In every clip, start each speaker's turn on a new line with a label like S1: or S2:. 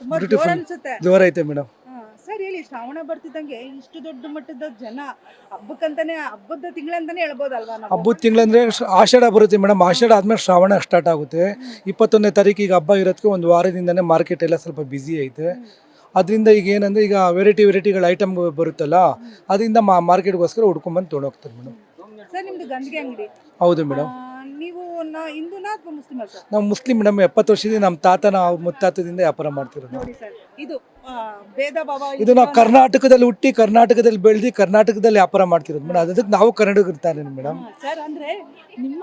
S1: ತುಂಬಾ ಜೋರ್
S2: ಬ್ಯೂಟಿಫುಲ್
S1: ಅನ್ಸುತ್ತೆ.
S2: ಜೋರ ಐತೆ ಮೇಡಮ್.
S1: ಸರ್ ಹೇಳಿ, ಶ್ರಾವಣ ಬರ್ತಿದ್ದಂಗೆ ಇಷ್ಟು ದೊಡ್ಡ ಮಟ್ಟದ ಜನ ಹಬ್ಬಕ್ಕಂತಾನೆ, ಹಬ್ಬದ ತಿಂಗಳಂತಾನೆ ಹೇಳ್ಬೋದಲ್ವಾ ನಾವು?
S2: ಹಬ್ಬದ ತಿಂಗಳಂದ್ರೆ ಆಷಾಢ ಬರುತ್ತೆ ಮೇಡಮ್. ಆಷಾಢ ಆದ್ಮೇಲೆ ಶ್ರಾವಣ ಸ್ಟಾರ್ಟ್ ಆಗುತ್ತೆ. 21ನೇ ತಾರೀಕಿಗೆ ಹಬ್ಬ ಇರೋದಕ್ಕೆ ಒಂದು ವಾರದಿಂದನೇ ಮಾರ್ಕೆಟ್ ಎಲ್ಲ ಸ್ವಲ್ಪ ಬ್ಯುಸಿ ಐತೆ. ಅದರಿಂದ ಈಗ ಏನಂದ್ರೆ ಈಗ ವೆರೈಟಿಗಳ ಐಟಮ್ ಬರುತ್ತಲ್ಲ, ಅದರಿಂದ ಮಾರ್ಕೆಟ್ಗೋಸ್ಕರ ಹುಡ್ಕೊಂಡ್ಬಂದು ತೊಗೊಂಡೋಗ್ತಾರೆ ಮೇಡಮ್.
S1: ಸರ್ ನಿಮ್ದು ಗಂಜಿಗೆ ಅಂಗಡಿ,
S2: ಹೌದು ಮೇಡಮ್.
S1: ನೀವು ಹಿಂದೂನಾ ಅಥವಾ ಮುಸ್ಲಿಮ್ ಸರ್?
S2: ನಾವು ಮುಸ್ಲಿಂ ಮೇಡಮ್. 70 ವರ್ಷದಿಂದ ನಮ್ಮ ತಾತನ ಮುತ್ತಾತದಿಂದ ವ್ಯಾಪಾರ ಮಾಡ್ತಿರೋದು.
S1: ನೋಡಿ ಸರ್, ಇದು ಭೇದ ಭಾವ
S2: ಇದು ನಾವು ಕರ್ನಾಟಕದಲ್ಲಿ ಹುಟ್ಟಿ ಕರ್ನಾಟಕದಲ್ಲಿ ಬೆಳೆದು ಕರ್ನಾಟಕದಲ್ಲಿ ವ್ಯಾಪಾರ ಮಾಡ್ತಿರೋದು ಮೇಡಮ್. ಅದಕ್ಕೆ ನಾವು ಕನ್ನಡಿಗರ್ತಾರೆ ಮೇಡಮ್.
S1: ಸರ್ ಅಂದ್ರೆ ನಿಮ್ಮ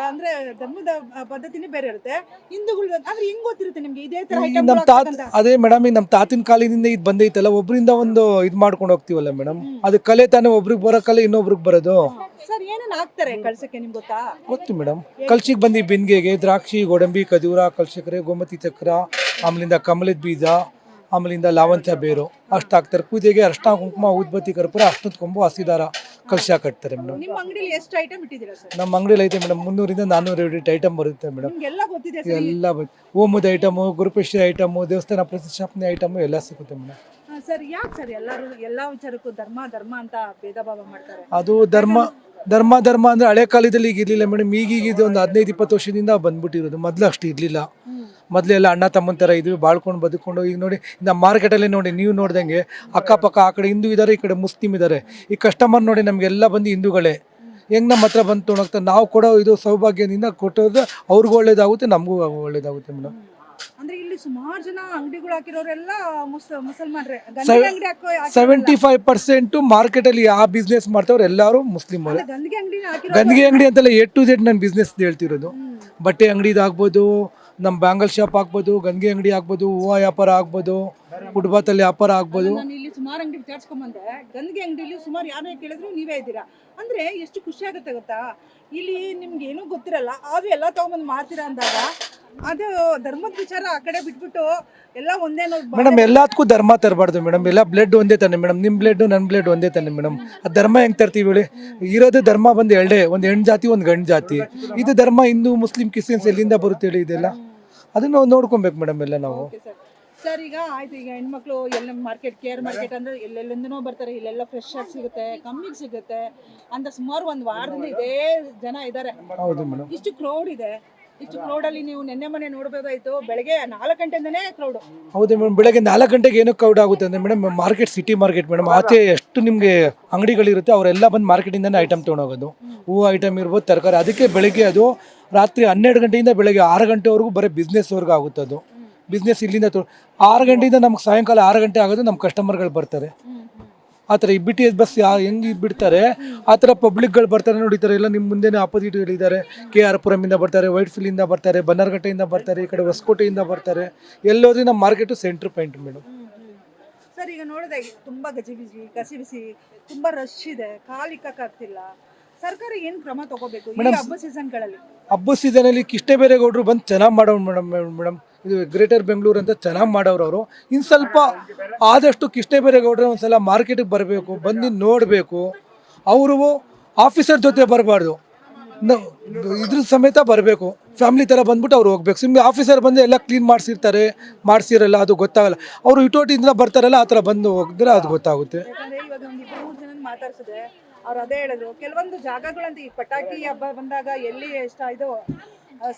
S1: ಅಂದ್ರೆ ಧರ್ಮದ ಪದ್ಧತಿನೇ ಬೇರೆ ಇರುತ್ತೆ, ಹಿಂದೂಗಳು ಅಂದ್ರೆ ಹೆಂಗ್ ಗೊತ್ತಿರುತ್ತೆ ನಿಮ್ಗೆ ಇದೇ ತರ ಐಟಮ್?
S2: ನಮ್ಮ ಅದೇ ಮೇಡಮ್, ಈಗ ನಮ್ಮ ತಾತಿನ ಕಾಲದಿಂದ ಇದು ಬಂದೈತಲ್ಲ, ಒಬ್ಬರಿಂದ ಒಂದು ಇದು ಮಾಡ್ಕೊಂಡು ಹೋಗ್ತೀವಲ್ಲ ಮೇಡಮ್. ಅದು ಕಲೆ ತಾನೇ, ಒಬ್ರಿಗೆ ಬರೋ ಕಲೆ ಇನ್ನೊಬ್ರಿಗೆ ಬರೋದು.
S1: ಸರ್ ಏನೇನು ಹಾಕ್ತಾರೆ ಕಳ್ಸಕ್ಕೆ ನಿಮ್ಗೆ ಗೊತ್ತಾ?
S2: ಗೊತ್ತು ಮೇಡಮ್. ಕಲ್ಸಿಗೆ ಬಂದು ಬಿನ್ಗೆಗೆ ದ್ರಾಕ್ಷಿ, ಗೋಡಂಬಿ, ಖಜೂರ, ಕಲ್ಸಕ್ರೆ, ಗೋಮತಿ ಚಕ್ರ, ಆಮೇಲಿಂದ ಕಮಲದ ಬೀಜ, ಆಮೇಲಿಂದ ಲಾವಂಚ ಬೇರು ಅಷ್ಟು ಹಾಕ್ತಾರೆ. ಪೂಜೆಗೆ ಅರ್ಶಿನ ಕುಂಕುಮ ಊದ್ಬತ್ತಿ ಕರ್ಪೂರ ಅಷ್ಟೊಂದು ಕೊಂಬು ಹಸಿದಾರ ಕಲಶ ಕಟ್ತಾರೆ ಮೇಡಮ್.
S1: ನಿಮ್ಮ ಅಂಗಡಿಲಿ ಎಷ್ಟು ಐಟಮ್ ಇಟ್ಟಿದ್ದೀರಾ ಸರ್?
S2: ನಮ್ಮ ಅಂಗಡಿಲಿ ಐತೆ ಮೇಡಮ್ 300ರಿಂದ 400 ಐಟಮ್ ಬರುತ್ತೆ ಮೇಡಮ್.
S1: ನಿಮ್ಗೆಲ್ಲ ಗೊತ್ತಿದೆ ಸರ್?
S2: ಎಲ್ಲ ಹೋಮದ ಐಟಮು, ಗುರುಪೇಶ್ವರಿ ಐಟಮು, ದೇವಸ್ಥಾನ ಪ್ರತಿಷ್ಠಾಪನೆ ಐಟಮು ಎಲ್ಲ ಸಿಗುತ್ತೆ ಮೇಡಮ್.
S1: ಸರ್ ಯಾಕೆ ಸರ್ ಎಲ್ಲರೂ ಎಲ್ಲ ವಿಚಾರಕ್ಕೂ ಧರ್ಮ ಧರ್ಮ ಅಂತ ಭೇದ ಭಾವ ಮಾಡ್ತಾರೆ?
S2: ಅದು ಧರ್ಮ ಅಂದ್ರೆ ಹಳೆ ಕಾಲದಲ್ಲಿ ಈಗ ಇರ್ಲಿಲ್ಲ ಮೇಡಮ್. ಈಗೀಗ ಇದು ಒಂದು 15-20 ವರ್ಷದಿಂದ ಬಂದ್ಬಿಟ್ಟಿರೋದು. ಮೊದಲು ಅಷ್ಟು ಇರ್ಲಿಲ್ಲ. ಮೊದಲೆಲ್ಲ ಅಣ್ಣ ತಮ್ಮನ ಥರ ಇದ್ವಿ, ಬಾಳ್ಕೊಂಡು ಬದುಕೊಂಡು. ಈಗ ನೋಡಿ ನಮ್ಮ ಮಾರ್ಕೆಟಲ್ಲಿ ನೋಡಿ, ನೀವು ನೋಡ್ದಂಗೆ ಅಕ್ಕಪಕ್ಕ ಆ ಕಡೆ ಹಿಂದೂ ಇದ್ದಾರೆ, ಈ ಕಡೆ ಮುಸ್ಲಿಮ್ ಇದ್ದಾರೆ. ಈ ಕಸ್ಟಮರ್ ನೋಡಿ ನಮಗೆಲ್ಲ ಬಂದು ಹಿಂದೂಗಳೇ. ಹೆಂಗೆ ನಮ್ಮ ಹತ್ರ ಬಂದು ತೊಗೊಂಡೋಗ್ತಾರೆ. ನಾವು ಕೊಡೋ ಇದು ಸೌಭಾಗ್ಯದಿಂದ ಕೊಟ್ಟೋದ್ರೆ ಅವ್ರಿಗೂ ಒಳ್ಳೇದಾಗುತ್ತೆ, ನಮಗೂ ಒಳ್ಳೇದಾಗುತ್ತೆ ಮೇಡಮ್.
S1: ಅಂದ್ರೆ ಇಲ್ಲಿ ಸುಮಾರು ಜನ ಅಂಗಡಿಗಳು ಹಾಕಿರೋರೆಲ್ಲ ಮುಸಲ್ಮಾನ್ರೆ.
S2: 75% ಮಾರ್ಕೆಟಲ್ಲಿ ಯಾವ ಬಿಸ್ನೆಸ್ ಮಾಡ್ತಾವ್ರು ಎಲ್ಲರೂ ಮುಸ್ಲಿಮ್ ಅವರೇ.
S1: ಗಂದಿಗೆ ಅಂಗಡಿ
S2: ಗಂದಿಗೆ ಅಂಗಡಿ ಅಂತಲ್ಲ, A to Z ನನ್ನ ಬಿಸ್ನೆಸ್ ಹೇಳ್ತಿರೋದು. ಬಟ್ಟೆ ಅಂಗಡಿದು ಆಗ್ಬೋದು, ನಮ್ಮ ಬ್ಯಾಂಗಲ್ ಶಾಪ್ ಆಗ್ಬೋದು, ಗಂದಿಗೆ ಅಂಗಡಿ ಆಗ್ಬೋದು, ಹೂವು ವ್ಯಾಪಾರ ಆಗ್ಬೋದು, ಫುಟ್ಬಾತಲ್ಲಿ ವ್ಯಾಪಾರ ಆಗ್ಬೋದು.
S1: ನಾನು ಇಲ್ಲಿ ಸುಮಾರು ಅಂಗಡಿ ವಿಚಾರಿಸ್ಕೊಂಬಂದೆ. ಗಂದಿಗೆ ಅಂಗಡಿಲಿ ಸುಮಾರು ಯಾರೇ ಕೇಳಿದ್ರು ನೀವೇ ಇದ್ದೀರಾ. ಅಂದ್ರೆ ಎಷ್ಟು ಖುಷಿ ಆಗುತ್ತೆ ಗೊತ್ತಾ? ಇಲ್ಲಿ ನಿಮ್ಗೆ ಏನೂ ಗೊತ್ತಿರಲ್ಲ, ಆದ್ರೂ ಎಲ್ಲ ತಗೊಂಬಂದು ಮಾಡ್ತೀರಾ ಅಂದಾಗ ಅದು ಧರ್ಮದ ವಿಚಾರ ಆ ಕಡೆ ಬಿಟ್ಬಿಟ್ಟು ಎಲ್ಲ ಒಂದೇ ನೋಡಿ
S2: ಮೇಡಮ್. ಎಲ್ಲದಕ್ಕೂ ಧರ್ಮ ತರಬಾರ್ದು ಮೇಡಮ್. ಎಲ್ಲ ಬ್ಲಡ್ ಒಂದೇ ತಾನೆ ಮೇಡಮ್. ನಿಮ್ಮ ಬ್ಲಡ್ ನನ್ನ ಬ್ಲಡ್ ಒಂದೇ ತಾನೆ ಮೇಡಮ್. ಆ ಧರ್ಮ ಹೆಂಗೆ ತರ್ತೀವಿ ಹೇಳಿ? ಇರೋದು ಧರ್ಮ ಬಂದು ಎರಡೇ, ಒಂದು ಹೆಣ್ಣು ಜಾತಿ, ಒಂದು ಗಂಡು ಜಾತಿ. ಇದು ಧರ್ಮ ಹಿಂದೂ ಮುಸ್ಲಿಂ ಕ್ರಿಶ್ಚಿಯನ್ಸ್ ಎಲ್ಲಿಂದ ಬರುತ್ತೆ ಹೇಳಿ? ಇದೆಲ್ಲ ಅದನ್ನ ನೋಡ್ಕೊಬೇಕು ಮೇಡಮ್ ಎಲ್ಲ ನಾವು.
S1: ಸರ್ ಈಗ ಆಯ್ತು, ಈಗ ಹೆಣ್ಮಕ್ಳು ಎಲ್ಲ ಮಾರ್ಕೆಟ್, ಕೇರ್ ಮಾರ್ಕೆಟ್ ಅಂದ್ರೆ ಎಲ್ಲೆಲ್ಲಿಂದನೋ ಬರ್ತಾರೆ. ಇಲ್ಲೆಲ್ಲ ಫ್ರೆಶ್ ಆಗಿ ಸಿಗುತ್ತೆ, ಕಮ್ಮಿಗೆ ಸಿಗುತ್ತೆ ಅಂತ ಸುಮಾರು ಒಂದು ವಾರದಿಂದ ಇದೇ ಜನ ಇದ್ದಾರೆ.
S2: ಹೌದು ಮೇಡಮ್.
S1: ಇಷ್ಟು ಕ್ರೌಡ್ ಇದೆ. ಇಷ್ಟು ಕ್ರೌಡ್ ಅಲ್ಲಿ ನೀವು ನೆನ್ನೆ ಮನೆ ನೋಡ್ಬೋದಾಯ್ತು, ಬೆಳಗ್ಗೆ 4 ಗಂಟೆಯಿಂದನೇ ಕ್ರೌಡ್.
S2: ಹೌದು ಮೇಡಮ್. ಬೆಳಗ್ಗೆ 4 ಗಂಟೆಗೆ ಏನೋ ಕ್ರೌಡ್ ಆಗುತ್ತೆ ಅಂದ್ರೆ madam, market city market madam. ಆಚೆ ಎಷ್ಟು ನಿಮಗೆ ಅಂಗಡಿಗಳಿರುತ್ತೆ, ಅವರೆಲ್ಲ ಬಂದು ಮಾರ್ಕೆಟಿಂದನೇ ಐಟಮ್ ತೊಗೊಂಡೋಗೋದು. ಹೂವು ಐಟಮ್ ಇರ್ಬೋದು, ತರಕಾರಿ. ಅದಕ್ಕೆ ಬೆಳಗ್ಗೆ ಅದು ರಾತ್ರಿ 12 ಗಂಟೆಯಿಂದ ಬೆಳಗ್ಗೆ 6 ಗಂಟೆವರೆಗೂ ಬರೀ ಬಿಸ್ನೆಸ್ವರೆಗೂ ಆಗುತ್ತೆ. ಅದು ಬಿಸ್ನೆಸ್ ಇಲ್ಲಿಂದ 6 ಗಂಟೆಯಿಂದ ನಮ್ಗೆ ಸಾಯಂಕಾಲ 6 ಗಂಟೆ ಆಗೋದು ನಮ್ಮ ಕಸ್ಟಮರ್ಗಳು ಬರ್ತಾರೆ. ಆ ಥರ ಈ BTS ಬಸ್ ಹೆಂಗೆ ಬಿಡ್ತಾರೆ ಆ ಥರ ಪಬ್ಲಿಕ್ಗಳು ಬರ್ತಾರೆ ನೋಡಿತಾರೆ. ಎಲ್ಲ ನಿಮ್ಮ ಮುಂದೆನೇ ಆಪೋಸಿಟ್ಗಳಿದ್ದಾರೆ. KR ಪುರಮಿಂದ ಬರ್ತಾರೆ, ವೈಟ್ ಫೀಲ್ಡಿಂದ ಬರ್ತಾರೆ, ಬನ್ನರ್ಘಟ್ಟೆಯಿಂದ ಬರ್ತಾರೆ, ಈ ಕಡೆ ಹೊಸಕೋಟೆಯಿಂದ ಬರ್ತಾರೆ. ಎಲ್ಲೋದ್ರೂ ನಮ್ಮ market centre point madam.
S1: Sir ಈಗ ನೋಡಿದೆ ತುಂಬಾ ಗಜಿಬಿಜಿ, ಕಸಿಬಿಸಿ, ತುಂಬಾ ರಶ್ ಇದೆ, ಕಾಲಿಕ್ಕಾಗ್ತಿಲ್ಲ. ಸರ್ಕಾರ ಏನು ಕ್ರಮ ತಗೋಬೇಕು ಈ ಹಬ್ಬ ಸೀಸನ್ಗಳಲ್ಲಿ?
S2: ಹಬ್ಬ ಸೀಸನಲ್ಲಿ ಕಿಷ್ಟೇಬೇರೇಗೌಡರು ಬಂದು ಚೆನ್ನಾಗಿ ಮಾಡೋರು ಮೇಡಮ್. ಇದು ಗ್ರೇಟರ್ ಬೆಂಗಳೂರು ಅಂತ ಚೆನ್ನಾಗಿ ಮಾಡೋರು ಅವರು. ಇನ್ನು ಸ್ವಲ್ಪ ಆದಷ್ಟು ಕಿಷ್ಟೇಬೇರೇಗೌಡರು ಒಂದ್ಸಲ ಮಾರ್ಕೆಟಿಗೆ ಬರಬೇಕು, ಬಂದು ನೋಡಬೇಕು. ಅವರು ಆಫೀಸರ್ ಜೊತೆ ಬರಬಾರ್ದು, ಇದ್ರ ಸಮೇತ ಬರಬೇಕು. ಫ್ಯಾಮಿಲಿ ಥರ ಬಂದ್ಬಿಟ್ಟು ಅವ್ರು ಹೋಗ್ಬೇಕು. ಸುಮ್ಮನೆ ಆಫೀಸರ್ ಬಂದು ಎಲ್ಲ ಕ್ಲೀನ್ ಮಾಡಿಸಿರಲ್ಲ, ಅದು ಗೊತ್ತಾಗಲ್ಲ. ಅವರು ಇಟೋಟಿಯಿಂದ ಬರ್ತಾರಲ್ಲ, ಆ ಥರ ಬಂದು ಹೋಗಿದ್ರೆ ಅದು ಗೊತ್ತಾಗುತ್ತೆ.
S1: ಇವಾಗ ಒಂದು 2-3 ಜನ ಮಾತಾಡ್ಸಿದೆ, ಅವ್ರು ಅದೇ ಹೇಳಿದ್ರು. ಕೆಲವೊಂದು ಜಾಗಗಳಂತ ಈ ಪಟಾಕಿ ಹಬ್ಬ ಬಂದಾಗ ಎಲ್ಲಿ ಇದು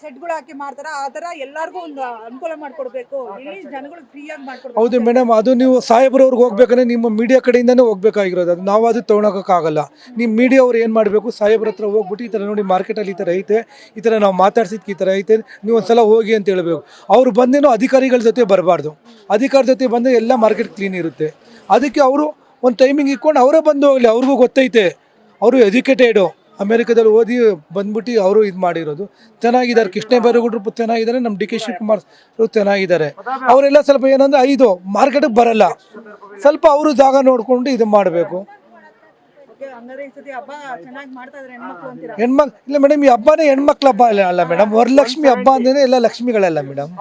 S1: ಸೆಟ್ಗಳು ಹಾಕಿ ಮಾಡ್ತಾರ, ಆ ಥರ ಎಲ್ಲರಿಗೂ ಒಂದು ಅನುಕೂಲ ಮಾಡ್ಕೊಡ್ಬೇಕು, ಇಲ್ಲಿ ಜನಗಳಿಗೆ ಫ್ರೀಯಾಗಿ ಮಾಡ್ಕೊಡ್ಬೇಕು.
S2: ಹೌದು ಮೇಡಮ್. ಅದು ನೀವು ಸಾಹೇಬ್ರವ್ರಿಗೆ ಹೋಗ್ಬೇಕಂದ್ರೆ ನಿಮ್ಮ ಮೀಡಿಯಾ ಕಡೆಯಿಂದನೇ ಹೋಗ್ಬೇಕಾಗಿರೋದು. ಅದು ನಾವು ಅದು ತೊಗೊಳಕ್ಕಾಗಲ್ಲ. ನಿಮ್ಮ ಮೀಡಿಯಾ ಅವ್ರು ಏನು ಮಾಡಬೇಕು, ಸಾಹೇಬ್ರ ಹತ್ರ ಹೋಗ್ಬಿಟ್ಟು ಈ ಥರ ನೋಡಿ ಮಾರ್ಕೆಟಲ್ಲಿ ಈ ಥರ ಐತೆ, ಈ ಥರ ನಾವು ಮಾತಾಡ್ಸಿದ್ಕೆ ಈ ಥರ ಐತೆ, ನೀವು ಒಂದ್ಸಲ ಹೋಗಿ ಅಂತ ಹೇಳಬೇಕು. ಅವ್ರು ಬಂದೇನೋ ಅಧಿಕಾರಿಗಳ ಜೊತೆ ಬರಬಾರ್ದು. ಅಧಿಕಾರಿ ಜೊತೆ ಬಂದರೆ ಎಲ್ಲ ಮಾರ್ಕೆಟ್ ಕ್ಲೀನ್ ಇರುತ್ತೆ. ಅದಕ್ಕೆ ಅವರು ಒಂದು ಟೈಮಿಂಗ್ ಇಟ್ಕೊಂಡು ಅವರೇ ಬಂದು ಹೋಗಲಿ. ಅವ್ರಿಗೂ ಗೊತ್ತೈತೆ, ಅವರು ಎಜುಕೇಟೆಡು, ಅಮೆರಿಕದಲ್ಲಿ ಓದಿ ಬಂದ್ಬಿಟ್ಟು ಅವರು ಇದು ಮಾಡಿರೋದು. ಚೆನ್ನಾಗಿದ್ದಾರೆ. ಕಿಷ್ಟೇಬೇರೇಗೌಡರು ಚೆನ್ನಾಗಿದ್ದಾರೆ, ನಮ್ಮ DK ಶಿವಕುಮಾರ್ ಚೆನ್ನಾಗಿದ್ದಾರೆ. ಅವರೆಲ್ಲ ಸ್ವಲ್ಪ ಏನಂದ್ರೆ 5 ಮಾರ್ಕೆಟಿಗೆ ಬರಲ್ಲ. ಸ್ವಲ್ಪ ಅವರು ಜಾಗ ನೋಡಿಕೊಂಡು ಇದು ಮಾಡಬೇಕು. ಹೆಣ್ಮಕ್ಳು ಇಲ್ಲ ಮೇಡಮ್, ಈ ಹಬ್ಬನೇ ಹೆಣ್ಮಕ್ಳ ಹಬ್ಬ ಅಲ್ಲ ಮೇಡಮ್. ವರಲಕ್ಷ್ಮಿ ಹಬ್ಬ ಅಂದ್ರೆ ಎಲ್ಲ ಲಕ್ಷ್ಮಿಗಳೆಲ್ಲ ಮೇಡಮ್.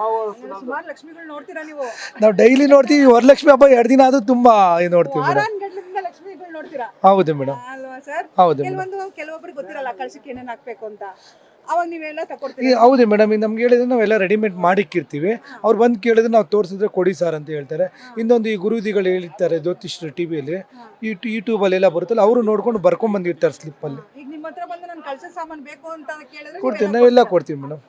S2: ನಾವು ಡೈಲಿ ನೋಡ್ತೀವಿ. ವರಲಕ್ಷ್ಮಿ ಹಬ್ಬ 2 ದಿನ ಆದ್ರೂ ತುಂಬಾ ನೋಡ್ತೀವಿ ಮೇಡಮ್. ಹೌದು ಮೇಡಮ್.
S1: ಅಲ್ವಾ ಸರ್?
S2: ಹೌದು.
S1: ಕೆಲವೊಬ್ಬರಿಗೆ ಗೊತ್ತಿರಲ್ಲ ಕಳ್ಸಕ್ಕೆ ಏನೇನು ಹಾಕ್ಬೇಕು ಅಂತ. ಅವಾಗ ನೀವೆಲ್ಲ ತಕೊಡ್ತೀರಿ.
S2: ಹೌದು ಮೇಡಮ್, ಈಗ ನಮ್ಗೆ ಹೇಳಿದ್ರೆ ನಾವೆಲ್ಲ ರೆಡಿಮೇಡ್ ಮಾಡಿಕ್ಕಿರ್ತೀವಿ. ಅವ್ರು ಬಂದು ಕೇಳಿದ್ರೆ ನಾವು ತೋರಿಸಿದ್ರೆ ಕೊಡಿ ಸರ್ ಅಂತ ಹೇಳ್ತಾರೆ. ಇನ್ನೊಂದು ಈ ಗುರೂಜಿಗಳು ಹೇಳ್ತಾರೆ ಜ್ಯೋತಿಷ್ರು ಟಿವಿಯಲ್ಲಿ, ಯೂಟ್ಯೂಬಲ್ಲೆಲ್ಲ ಬರುತ್ತಲ್ಲ, ಅವರು ನೋಡ್ಕೊಂಡು ಬರ್ಕೊಂಡ್ ಬಂದಿರ್ತಾರೆ ಸ್ಲಿಪ್ಪಲ್ಲಿ.
S1: ಈಗ ನಿಮ್ಮ ಹತ್ರ ಬಂದು ನಾನು ಕಳ್ಸೋ ಸಾಮಾನು ಬೇಕು ಅಂತ ಕೇಳಿದ್ರೆ
S2: ಕೊಡ್ತೀವಿ, ನಾವೆಲ್ಲ ಕೊಡ್ತೀವಿ ಮೇಡಮ್.